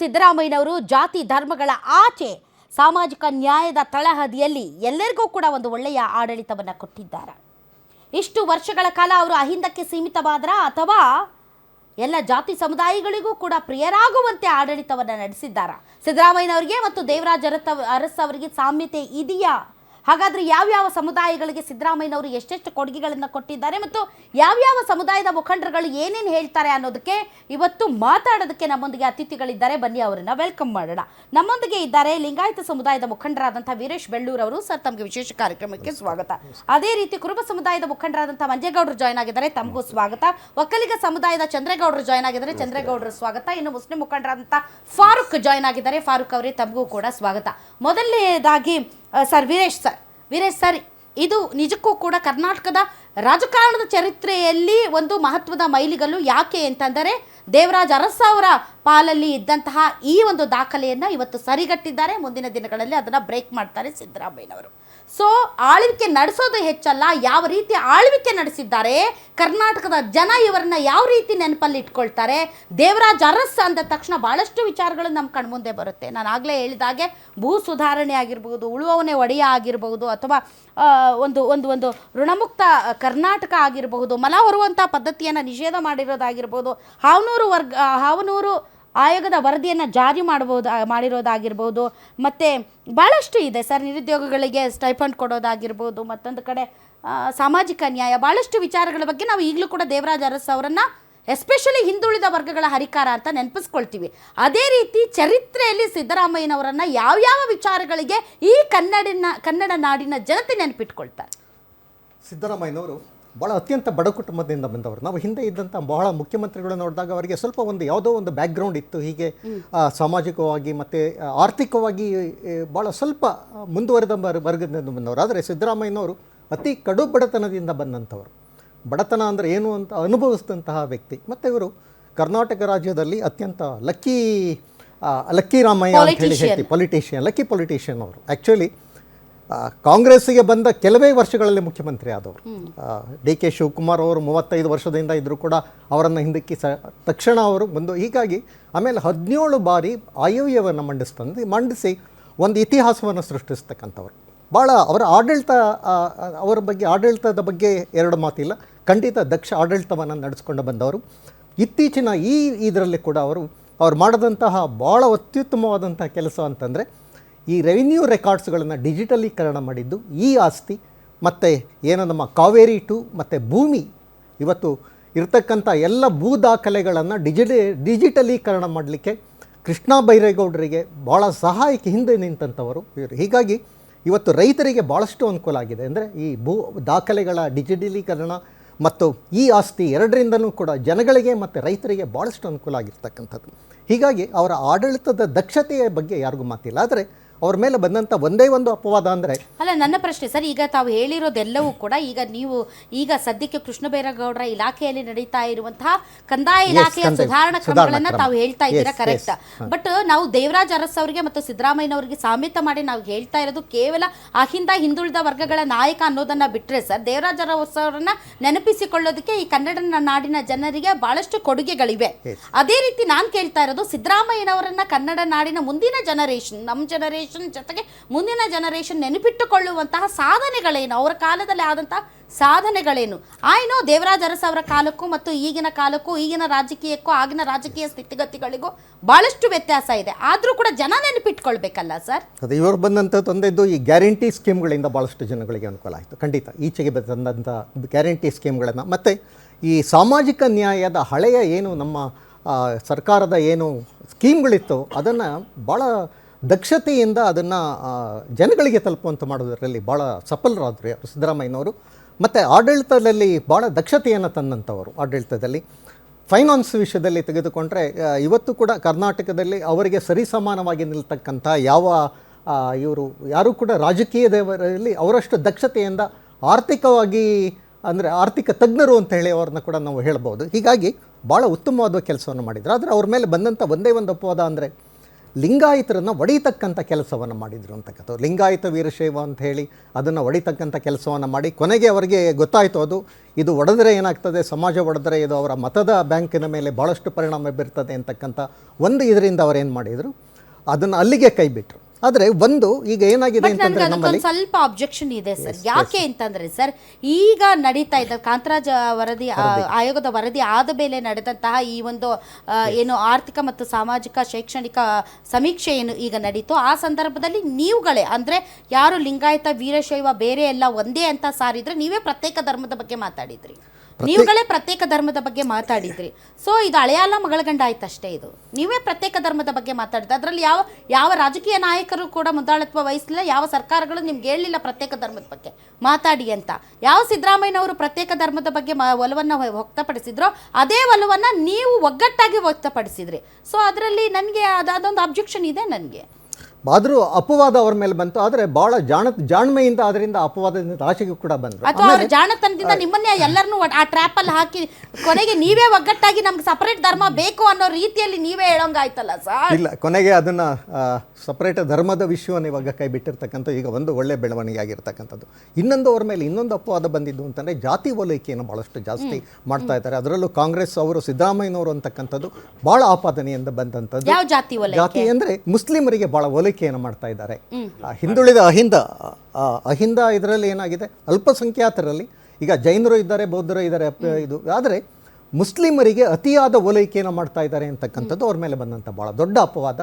ಸಿದ್ದರಾಮಯ್ಯನವರು ಜಾತಿ ಧರ್ಮಗಳ ಆಚೆ ಸಾಮಾಜಿಕ ನ್ಯಾಯದ ತಳಹದಿಯಲ್ಲಿ ಎಲ್ಲರಿಗೂ ಕೂಡ ಒಂದು ಒಳ್ಳೆಯ ಆಡಳಿತವನ್ನು ಕೊಟ್ಟಿದ್ದಾರೆ. ಇಷ್ಟು ವರ್ಷಗಳ ಕಾಲ ಅವರು ಅಹಿಂದಕ್ಕೆ ಸೀಮಿತವಾದರ ಅಥವಾ ಎಲ್ಲ ಜಾತಿ ಸಮುದಾಯಗಳಿಗೂ ಕೂಡ ಪ್ರಿಯರಾಗುವಂತೆ ಆಡಳಿತವನ್ನು ನಡೆಸಿದ್ದಾರೆ. ಸಿದ್ದರಾಮಯ್ಯನವರಿಗೆ ಮತ್ತು ದೇವರಾಜ ಅರಸ್ ಅವರಿಗೆ ಸಾಮ್ಯತೆ ಇದೆಯಾ? ಹಾಗಾದರೆ ಯಾವ್ಯಾವ ಸಮುದಾಯಗಳಿಗೆ ಸಿದ್ದರಾಮಯ್ಯನವರು ಎಷ್ಟೆಷ್ಟು ಕೊಡುಗೆಗಳನ್ನು ಕೊಟ್ಟಿದ್ದಾರೆ ಮತ್ತು ಯಾವ್ಯಾವ ಸಮುದಾಯದ ಮುಖಂಡರುಗಳು ಏನೇನು ಹೇಳ್ತಾರೆ ಅನ್ನೋದಕ್ಕೆ ಇವತ್ತು ಮಾತಾಡೋದಕ್ಕೆ ನಮ್ಮೊಂದಿಗೆ ಅತಿಥಿಗಳಿದ್ದಾರೆ. ಬನ್ನಿ ಅವರನ್ನು ವೆಲ್ಕಮ್ ಮಾಡೋಣ. ನಮ್ಮೊಂದಿಗೆ ಇದ್ದಾರೆ ಲಿಂಗಾಯತ ಸಮುದಾಯದ ಮುಖಂಡರಾದಂಥ ವೀರೇಶ್ ಬೆಳ್ಳೂರ್ ಅವರು. ಸರ್, ತಮಗೆ ವಿಶೇಷ ಕಾರ್ಯಕ್ರಮಕ್ಕೆ ಸ್ವಾಗತ. ಅದೇ ರೀತಿ ಕುರುಬ ಸಮುದಾಯದ ಮುಖಂಡರಾದಂಥ ಮಂಜೇಗೌಡರು ಜಾಯ್ನ್ ಆಗಿದ್ದಾರೆ, ತಮಗೂ ಸ್ವಾಗತ. ಒಕ್ಕಲಿಗ ಸಮುದಾಯದ ಚಂದ್ರೇಗೌಡರು ಜಾಯ್ನ್ ಆಗಿದ್ದಾರೆ, ಚಂದ್ರೇಗೌಡರು ಸ್ವಾಗತ. ಇನ್ನು ಮುಸ್ಲಿಂ ಮುಖಂಡರಾದಂಥ ಫಾರೂಕ್ ಜಾಯ್ನ್ ಆಗಿದ್ದಾರೆ, ಫಾರೂಕ್ ಅವರೇ ತಮಗೂ ಕೂಡ ಸ್ವಾಗತ. ಮೊದಲನೇದಾಗಿ ಸರ್ ವೀರೇಶ್ ಸರ್, ಇದು ನಿಜಕ್ಕೂ ಕೂಡ ಕರ್ನಾಟಕದ ರಾಜಕಾರಣದ ಚರಿತ್ರೆಯಲ್ಲಿ ಒಂದು ಮಹತ್ವದ ಮೈಲಿಗಲ್ಲು. ಯಾಕೆ ಅಂತಂದರೆ ದೇವರಾಜ ಅರಸ್ ಅವರ ಪಾಲಲ್ಲಿ ಇದ್ದಂತಹ ಈ ಒಂದು ದಾಖಲೆಯನ್ನು ಇವತ್ತು ಸರಿಗಟ್ಟಿದ್ದಾರೆ. ಮುಂದಿನ ದಿನಗಳಲ್ಲಿ ಅದನ್ನು ಬ್ರೇಕ್ ಮಾಡ್ತಾರೆ ಸಿದ್ದರಾಮಯ್ಯನವರು. ಸೊ ಆಳ್ವಿಕೆ ನಡೆಸೋದು ಹೆಚ್ಚಲ್ಲ, ಯಾವ ರೀತಿ ಆಳ್ವಿಕೆ ನಡೆಸಿದ್ದಾರೆ, ಕರ್ನಾಟಕದ ಜನ ಇವರನ್ನ ಯಾವ ರೀತಿ ನೆನಪಲ್ಲಿ ಇಟ್ಕೊಳ್ತಾರೆ. ದೇವರಾಜ ಅರಸ್ ಅಂದ ತಕ್ಷಣ ಭಾಳಷ್ಟು ವಿಚಾರಗಳು ನಮ್ಮ ಕಣ್ಮುಂದೆ ಬರುತ್ತೆ. ನಾನು ಆಗಲೇ ಹೇಳಿದಾಗೆ ಭೂ ಸುಧಾರಣೆ ಆಗಿರ್ಬೋದು, ಉಳುವವನೇ ಒಡೆಯ ಆಗಿರ್ಬೋದು, ಅಥವಾ ಒಂದು ಒಂದು ಒಂದು ಋಣಮುಕ್ತ ಕರ್ನಾಟಕ ಆಗಿರಬಹುದು, ಮಲ ಹೊರುವಂಥ ಪದ್ಧತಿಯನ್ನು ನಿಷೇಧ ಮಾಡಿರೋದಾಗಿರ್ಬೋದು, ಹಾವನೂರು ಆಯೋಗದ ವರದಿಯನ್ನು ಜಾರಿ ಮಾಡಿರೋದಾಗಿರ್ಬೋದು, ಮತ್ತು ಭಾಳಷ್ಟು ಇದೆ ಸರ್. ನಿರುದ್ಯೋಗಿಗಳಿಗೆ ಸ್ಟೈಫಂಡ್ ಕೊಡೋದಾಗಿರ್ಬೋದು, ಮತ್ತೊಂದು ಕಡೆ ಸಾಮಾಜಿಕ ನ್ಯಾಯ, ಭಾಳಷ್ಟು ವಿಚಾರಗಳ ಬಗ್ಗೆ ನಾವು ಈಗಲೂ ಕೂಡ ದೇವರಾಜ ಅರಸ್ ಅವರನ್ನು ಎಸ್ಪೆಷಲಿ ಹಿಂದುಳಿದ ವರ್ಗಗಳ ಹರಿಕಾರ ಅಂತ ನೆನಪಿಸ್ಕೊಳ್ತೀವಿ. ಅದೇ ರೀತಿ ಚರಿತ್ರೆಯಲ್ಲಿ ಸಿದ್ದರಾಮಯ್ಯನವರನ್ನು ಯಾವ್ಯಾವ ವಿಚಾರಗಳಿಗೆ ಈ ಕನ್ನಡ ನಾಡಿನ ಜನತೆ ನೆನಪಿಟ್ಕೊಳ್ತಾರೆ? ಸಿದ್ದರಾಮಯ್ಯನವರು ಭಾಳ ಅತ್ಯಂತ ಬಡ ಕುಟುಂಬದಿಂದ ಬಂದವರು. ನಾವು ಹಿಂದೆ ಇದ್ದಂಥ ಬಹಳ ಮುಖ್ಯಮಂತ್ರಿಗಳು ನೋಡಿದಾಗ ಅವರಿಗೆ ಸ್ವಲ್ಪ ಯಾವುದೋ ಒಂದು ಬ್ಯಾಕ್ಗ್ರೌಂಡ್ ಇತ್ತು. ಹೀಗೆ ಸಾಮಾಜಿಕವಾಗಿ ಮತ್ತು ಆರ್ಥಿಕವಾಗಿ ಭಾಳ ಸ್ವಲ್ಪ ಮುಂದುವರೆದ ವರ್ಗದಿಂದ ಬಂದವರು. ಆದರೆ ಸಿದ್ದರಾಮಯ್ಯನವರು ಅತಿ ಕಡು ಬಡತನದಿಂದ ಬಂದಂಥವರು. ಬಡತನ ಅಂದರೆ ಏನು ಅಂತ ಅನುಭವಿಸಿದಂತಹ ವ್ಯಕ್ತಿ. ಮತ್ತು ಇವರು ಕರ್ನಾಟಕ ರಾಜ್ಯದಲ್ಲಿ ಅತ್ಯಂತ ಲಕ್ಕಿ ರಾಮಯ್ಯ ಅಂತ ಹೇಳಿ ಹೇಳ್ತೀವಿ, ಲಕ್ಕಿ ಪೊಲಿಟಿಷಿಯನ್ ಅವರು. ಆ್ಯಕ್ಚುಲಿ ಕಾಂಗ್ರೆಸ್ಸಿಗೆ ಬಂದ ಕೆಲವೇ ವರ್ಷಗಳಲ್ಲಿ ಮುಖ್ಯಮಂತ್ರಿ ಆದವರು. ಡಿ ಕೆ ಶಿವಕುಮಾರ್ ಅವರು 35 ವರ್ಷದಿಂದ ಇದ್ದರೂ ಕೂಡ ಅವರನ್ನು ಹಿಂದಕ್ಕೆ ತಕ್ಷಣ ಅವರು ಬಂದು, ಹೀಗಾಗಿ ಆಮೇಲೆ 17 ಬಾರಿ ಆಯವ್ಯವನ್ನು ಮಂಡಿಸಿ ಒಂದು ಇತಿಹಾಸವನ್ನು ಸೃಷ್ಟಿಸ್ತಕ್ಕಂಥವ್ರು. ಭಾಳ ಅವರ ಆಡಳಿತದ ಬಗ್ಗೆ ಎರಡು ಮಾತಿಲ್ಲ, ಖಂಡಿತ ದಕ್ಷ ಆಡಳಿತವನ್ನು ನಡೆಸ್ಕೊಂಡು ಬಂದವರು. ಇತ್ತೀಚಿನ ಇದರಲ್ಲಿ ಕೂಡ ಅವರು ಮಾಡಿದಂತಹ ಭಾಳ ಅತ್ಯುತ್ತಮವಾದಂಥ ಕೆಲಸ ಅಂತಂದರೆ ಈ ರೆವಿನ್ಯೂ ರೆಕಾರ್ಡ್ಸ್ಗಳನ್ನು ಡಿಜಿಟಲೀಕರಣ ಮಾಡಿದ್ದು. ಈ ಆಸ್ತಿ ಮತ್ತು ಏನು ನಮ್ಮ ಕಾವೇರಿ 2 ಮತ್ತು ಭೂಮಿ, ಇವತ್ತು ಇರತಕ್ಕಂಥ ಎಲ್ಲ ಭೂ ದಾಖಲೆಗಳನ್ನು ಡಿಜಿಟಲೀಕರಣ ಮಾಡಲಿಕ್ಕೆ ಕೃಷ್ಣ ಬೈರೇಗೌಡರಿಗೆ ಭಾಳ ಸಹಾಯಕ್ಕೆ ಹಿಂದೆ ನಿಂತಂಥವರು ಇವರು. ಹೀಗಾಗಿ ಇವತ್ತು ರೈತರಿಗೆ ಭಾಳಷ್ಟು ಅನುಕೂಲ ಆಗಿದೆ. ಅಂದರೆ ಈ ಭೂ ದಾಖಲೆಗಳ ಡಿಜಿಟಲೀಕರಣ ಮತ್ತು ಈ ಆಸ್ತಿ ಎರಡರಿಂದಲೂ ಕೂಡ ಜನಗಳಿಗೆ ಮತ್ತು ರೈತರಿಗೆ ಭಾಳಷ್ಟು ಅನುಕೂಲ ಆಗಿರ್ತಕ್ಕಂಥದ್ದು. ಹೀಗಾಗಿ ಅವರ ಆಡಳಿತದ ದಕ್ಷತೆಯ ಬಗ್ಗೆ ಯಾರಿಗೂ ಮಾತಿಲ್ಲ. ಆದರೆ ಅವ್ರ ಮೇಲೆ ಬಂದಂಥ ಒಂದೇ ಒಂದು ಅಪವಾದ ಅಂದರೆ, ಅಲ್ಲ, ನನ್ನ ಪ್ರಶ್ನೆ ಸರ್, ಈಗ ತಾವು ಹೇಳಿರೋದೆಲ್ಲವೂ ಕೂಡ ಈಗ ಸದ್ಯಕ್ಕೆ ಕೃಷ್ಣ ಬೈರೇಗೌಡರ ಇಲಾಖೆಯಲ್ಲಿ ನಡೀತಾ ಇರುವಂತಹ ಕಂದಾಯ ಇಲಾಖೆಯ ಸುಧಾರಣಾ ಕ್ರಮಗಳನ್ನ ತಾವು ಹೇಳ್ತಾ ಇದ್ದೀರಾ, ಕರೆಕ್ಟ್. ಬಟ್ ನಾವು ದೇವರಾಜ ಅರಸ್ ಅವರಿಗೆ ಮತ್ತು ಸಿದ್ದರಾಮಯ್ಯನವರಿಗೆ ಸಾಮ್ಯತೆ ಮಾಡಿ ನಾವು ಹೇಳ್ತಾ ಇರೋದು ಕೇವಲ ಹಿಂದುಳಿದ ವರ್ಗಗಳ ನಾಯಕ ಅನ್ನೋದನ್ನ ಬಿಟ್ಟರೆ ಸರ್, ದೇವರಾಜ ಅರಸ್ ಅವರನ್ನ ನೆನಪಿಸಿಕೊಳ್ಳೋದಕ್ಕೆ ಈ ಕನ್ನಡ ನಾಡಿನ ಜನರಿಗೆ ಬಹಳಷ್ಟು ಕೊಡುಗೆಗಳಿವೆ. ಅದೇ ರೀತಿ ನಾನು ಕೇಳ್ತಾ ಇರೋದು, ಸಿದ್ದರಾಮಯ್ಯನವರನ್ನ ಕನ್ನಡ ನಾಡಿನ ಮುಂದಿನ ಜನರೇಷನ್, ನಮ್ಮ ಜನರೇಷನ್ ಜೊತೆಗೆ ಮುಂದಿನ ಜನರೇಷನ್ ನೆನಪಿಟ್ಟುಕೊಳ್ಳುವಂತಹ ಸಾಧನೆಗಳೇನು, ಅವರ ಕಾಲದಲ್ಲಿ ಆದಂತಹ ಸಾಧನೆಗಳೇನು? ಆಯ್ನೋ ದೇವರಾಜ ಅರಸ್ ಅವರ ಕಾಲಕ್ಕೂ ಮತ್ತು ಈಗಿನ ಕಾಲಕ್ಕೂ, ಈಗಿನ ರಾಜಕೀಯಕ್ಕೂ ಆಗಿನ ರಾಜಕೀಯ ಸ್ಥಿತಿಗತಿಗಳಿಗೂ ಭಾಳಷ್ಟು ವ್ಯತ್ಯಾಸ ಇದೆ. ಆದರೂ ಕೂಡ ಜನ ನೆನಪಿಟ್ಕೊಳ್ಬೇಕಲ್ಲ ಸರ್. ಅದು ಇವರು ಬಂದಂಥ ತಂದೆದ್ದು ಈ ಗ್ಯಾರಂಟಿ ಸ್ಕೀಮ್ಗಳಿಂದ ಭಾಳಷ್ಟು ಜನಗಳಿಗೆ ಅನುಕೂಲ ಆಯಿತು. ಖಂಡಿತ ಈಚೆಗೆ ಬಂದಂಥ ಗ್ಯಾರಂಟಿ ಸ್ಕೀಮ್ಗಳನ್ನು ಮತ್ತು ಈ ಸಾಮಾಜಿಕ ನ್ಯಾಯದ ಹಳೆಯ ಏನು ನಮ್ಮ ಸರ್ಕಾರದ ಏನು ಸ್ಕೀಮ್ಗಳಿತ್ತು ಅದನ್ನು ಭಾಳ ದಕ್ಷತೆಯಿಂದ ಅದನ್ನು ಜನಗಳಿಗೆ ತಲುಪುವಂತೆ ಮಾಡೋದರಲ್ಲಿ ಭಾಳ ಸಫಲರಾದರು ಸಿದ್ದರಾಮಯ್ಯನವರು. ಮತ್ತು ಆಡಳಿತದಲ್ಲಿ ಭಾಳ ದಕ್ಷತೆಯನ್ನು ತಂದಂಥವರು. ಆಡಳಿತದಲ್ಲಿ ಫೈನಾನ್ಸ್ ವಿಷಯದಲ್ಲಿ ತೆಗೆದುಕೊಂಡ್ರೆ ಇವತ್ತು ಕೂಡ ಕರ್ನಾಟಕದಲ್ಲಿ ಅವರಿಗೆ ಸರಿಸಮಾನವಾಗಿ ನಿಲ್ತಕ್ಕಂಥ ಇವರು ಯಾರೂ ಕೂಡ ರಾಜಕೀಯದವರಲ್ಲಿ ಅವರಷ್ಟು ದಕ್ಷತೆಯಿಂದ ಆರ್ಥಿಕವಾಗಿ, ಅಂದರೆ ಆರ್ಥಿಕ ತಜ್ಞರು ಅಂತ ಹೇಳಿ ಅವ್ರನ್ನ ಕೂಡ ನಾವು ಹೇಳ್ಬೋದು. ಹೀಗಾಗಿ ಭಾಳ ಉತ್ತಮವಾದ ಕೆಲಸವನ್ನು ಮಾಡಿದರು. ಆದರೆ ಅವ್ರ ಮೇಲೆ ಬಂದಂಥ ಒಂದೇ ಒಂದು ಅಪವಾದ ಅಂದರೆ ಲಿಂಗಾಯತರನ್ನು ಒಡಿತಕ್ಕಂಥ ಕೆಲಸವನ್ನು ಮಾಡಿದರು ಅಂತಕ್ಕಂಥದ್ದು. ಲಿಂಗಾಯತ ವೀರಶೈವ ಅಂತ ಹೇಳಿ ಅದನ್ನು ಒಡಿತಕ್ಕಂಥ ಕೆಲಸವನ್ನು ಮಾಡಿ ಕೊನೆಗೆ ಅವರಿಗೆ ಗೊತ್ತಾಯಿತು ಇದು ಒಡೆದರೆ ಏನಾಗ್ತದೆ, ಸಮಾಜ ಒಡೆದರೆ ಇದು ಅವರ ಮತದ ಬ್ಯಾಂಕಿನ ಮೇಲೆ ಭಾಳಷ್ಟು ಪರಿಣಾಮ ಬೀರ್ತದೆ ಅಂತಕ್ಕಂಥ ಒಂದು ಇದರಿಂದ ಅವರೇನು ಮಾಡಿದರು, ಅದನ್ನು ಅಲ್ಲಿಗೆ ಕೈ ಬಿಟ್ಟರು. ಆದರೆ ಈಗ ಏನಾಗಿದೆ ಅಂತಂದರೆ ನಮ್ಮಲ್ಲಿ ಸ್ವಲ್ಪ ಅಬ್ಜೆಕ್ಷನ್ ಇದೆ ಸರ್. ಯಾಕೆ ಅಂತಂದ್ರೆ ಸರ್, ಈಗ ನಡೀತಾ ಇದ್ದ ಕಾಂತರಾಜ್ ವರದಿ ಆಯೋಗದ ವರದಿ ಆದ ಮೇಲೆ ನಡೆದಂತಹ ಈ ಒಂದು ಏನು ಆರ್ಥಿಕ ಮತ್ತು ಸಾಮಾಜಿಕ ಶೈಕ್ಷಣಿಕ ಸಮೀಕ್ಷೆ ಏನು ಈಗ ನಡೀತು, ಆ ಸಂದರ್ಭದಲ್ಲಿ ನೀವುಗಳೇ ಅಂದ್ರೆ ಯಾರು ಲಿಂಗಾಯತ ವೀರಶೈವ ಬೇರೆ ಎಲ್ಲ ಒಂದೇ ಅಂತ ಸಾರಿದ್ರೆ ನೀವೇ ಪ್ರತ್ಯೇಕ ಧರ್ಮದ ಬಗ್ಗೆ ಮಾತಾಡಿದ್ರಿ, ನೀವುಗಳೇ ಪ್ರತ್ಯೇಕ ಧರ್ಮದ ಬಗ್ಗೆ ಮಾತಾಡಿದ್ರಿ. ಸೊ ಇದು ಅಳೆಯಲ್ಲ ಮಗಳ ಗಂಡ ಆಯ್ತಷ್ಟೇ. ಇದು ನೀವೇ ಪ್ರತ್ಯೇಕ ಧರ್ಮದ ಬಗ್ಗೆ ಮಾತಾಡಿದ್ರೆ ಅದರಲ್ಲಿ ಯಾವ ರಾಜಕೀಯ ನಾಯಕರು ಕೂಡ ಮುಂದಾಳತ್ವ ವಹಿಸಲಿಲ್ಲ, ಯಾವ ಸರ್ಕಾರಗಳು ನಿಮ್ಗೆ ಹೇಳಿಲ್ಲ ಪ್ರತ್ಯೇಕ ಧರ್ಮದ ಬಗ್ಗೆ ಮಾತಾಡಿ ಅಂತ. ಯಾವ ಸಿದ್ದರಾಮಯ್ಯನವರು ಪ್ರತ್ಯೇಕ ಧರ್ಮದ ಬಗ್ಗೆ ಒಲವನ್ನು ವ್ಯಕ್ತಪಡಿಸಿದ್ರೋ ಅದೇ ಒಲವನ್ನು ನೀವು ಒಗ್ಗಟ್ಟಾಗಿ ವ್ಯಕ್ತಪಡಿಸಿದ್ರಿ. ಸೊ ಅದರಲ್ಲಿ ನನಗೆ ಅದೊಂದು ಅಬ್ಜೆಕ್ಷನ್ ಇದೆ ನನಗೆ. ಆದರೂ ಅಪವಾದ ಅವ್ರ ಮೇಲೆ ಬಂತು. ಆದರೆ ಭಾಳ ಜಾಣ್ಮೆಯಿಂದ ಅದರಿಂದ ಅಪವಾದದಿಂದ ಆಚೆಗೂ ಕೂಡ ಬಂದರು. ಅಥವಾ ಅವ್ರ ಜಾಣತನದಿಂದ ನಿಮ್ಮನ್ನೇ ಎಲ್ಲರನ್ನೂ ಆ ಟ್ರ್ಯಾಪಲ್ಲಿ ಹಾಕಿ ಕೊನೆಗೆ ನೀವೇ ಒಗ್ಗಟ್ಟಾಗಿ ನಮ್ಗೆ ಸಪರೇಟ್ ಧರ್ಮ ಬೇಕು ಅನ್ನೋ ರೀತಿಯಲ್ಲಿ ನೀವೇ ಹೇಳೋಂಗಾಯ್ತಲ್ಲ ಸರ್. ಇಲ್ಲ, ಕೊನೆಗೆ ಅದನ್ನು ಸಪರೇಟ್ ಧರ್ಮದ ವಿಷಯವನ್ನು ಇವಾಗ ಕೈ ಬಿಟ್ಟಿರ್ತಕ್ಕಂಥ ಈಗ ಒಂದು ಒಳ್ಳೆ ಬೆಳವಣಿಗೆ ಆಗಿರ್ತಕ್ಕಂಥದ್ದು. ಇನ್ನೊಂದು ಅವ್ರ ಮೇಲೆ ಇನ್ನೊಂದು ಅಪವಾದ ಬಂದಿದ್ದು ಅಂತಂದರೆ ಜಾತಿ ಓಲೈಕೆಯನ್ನು ಭಾಳಷ್ಟು ಜಾಸ್ತಿ ಮಾಡ್ತಾ ಇದ್ದಾರೆ. ಅದರಲ್ಲೂ ಕಾಂಗ್ರೆಸ್ ಅವರು ಸಿದ್ದರಾಮಯ್ಯನವರು ಅಂತಕ್ಕಂಥದ್ದು ಭಾಳ ಆಪಾದನೆಯಿಂದ ಬಂದಂಥದ್ದು. ಯಾವ ಜಾತಿ ಜಾತಿ ಅಂದರೆ ಮುಸ್ಲಿಮರಿಗೆ ಭಾಳ ಓಲೈಕೆಯನ್ನು ಮಾಡ್ತಾ ಇದ್ದಾರೆ. ಹಿಂದುಳಿದ ಅಹಿಂದ ಇದರಲ್ಲಿ ಏನಾಗಿದೆ, ಅಲ್ಪಸಂಖ್ಯಾತರಲ್ಲಿ ಈಗ ಜೈನರು ಇದ್ದಾರೆ, ಬೌದ್ಧರು ಇದ್ದಾರೆ, ಇದು ಆದರೆ ಮುಸ್ಲಿಮರಿಗೆ ಅತಿಯಾದ ಓಲೈಕೆಯನ್ನು ಮಾಡ್ತಾ ಇದ್ದಾರೆ ಅಂತಕ್ಕಂಥದ್ದು ಅವ್ರ ಮೇಲೆ ಬಂದಂಥ ಭಾಳ ದೊಡ್ಡ ಅಪವಾದ.